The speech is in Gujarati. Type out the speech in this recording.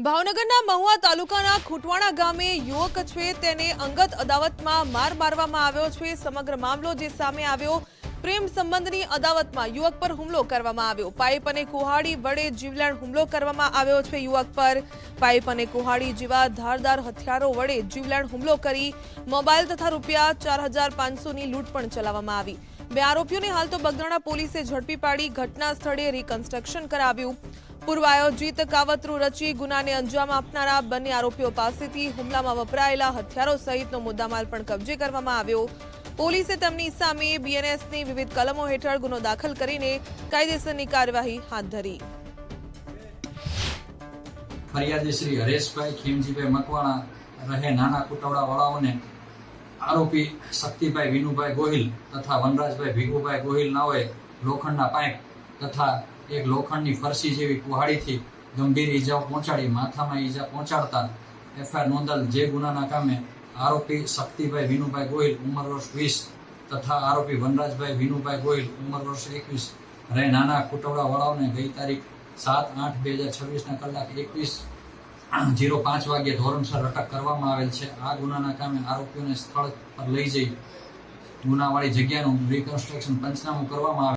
ભાવનગરના મહુવા તાલુકાના ખુટવાણા ગામે યુવક છે તેને અંગત અદાવતમાં માર મારવામાં આવ્યો છે। સમગ્ર મામલો જે સામે આવ્યો, પ્રેમ સંબંધની અદાવતમાં યુવક પર હુમલો કરવામાં આવ્યો। પાઇપ અને કુહાડી વડે જીવલેણ હુમલો કરવામાં આવ્યો છે। યુવક પર પાઇપ અને કુહાડી જેવા ધારદાર હથિયારો વડે જીવલેણ હુમલો કરી મોબાઈલ તથા રૂપિયા 4500ની લૂંટ પણ ચલાવવામાં આવી। બે આરોપીઓને હાલ તો બગદાણા પોલીસે ઝડપી પાડી ઘટના સ્થળે રિકન્સ્ટ્રક્શન કરાવ્યું। પૂર્વ આયોજિત કાવતરું રચી ગુનાને અંજામ આપનારા બંને આરોપીઓ પાસેથી હુમલામાં વપરાયેલા હથિયારો સહિતનો મુદ્દામાલ પણ કબજે કરવામાં આવ્યો। પોલીસે તેમની સામે બીએનએસની વિવિધ કલમો હેઠળ ગુનો દાખલ કરીને કાયદેસરની કાર્યવાહી હાથ ધરી। ફરિયાદી શ્રી હરેશભાઈ ખીમજીભાઈ મકવાણા રહે નાના કુટવડા વાળાઓને આરોપી શક્તિભાઈ વિનુભાઈ ગોહિલ તથા વનરાજભાઈ ભીગુભાઈ ગોહિલ નાઓએ લોખંડના પાઇપ તથા એક લોખંડની ફરસી જેવી કુહાડીથી ગંભીર ઈજાઓ પહોંચાડી માથામાં ઈજા પહોંચાડતા એફઆઈઆર નોંધાયેલ। જે ગુનાના કામે આરોપી શક્તિભાઈ વિનુભાઈ ગોહિલ ઉંમર વર્ષ 20 તથા આરોપી વનરાજભાઈ વિનુભાઈ ગોહિલ ઉંમર વર્ષ 21 રહે નાના કુટવડા વાળાઓને ગઈ તારીખ 7/8/2026 કલાક 21:05 વાગ્યે ધોરણસર અટક કરવામાં આવેલ છે। આ ગુનાના કામે આરોપીઓને સ્થળ પર લઈ જઈ ગુનાવાળી જગ્યાનું રિકન્સ્ટ્રક્શન પંચનામું કરવામાં આવે।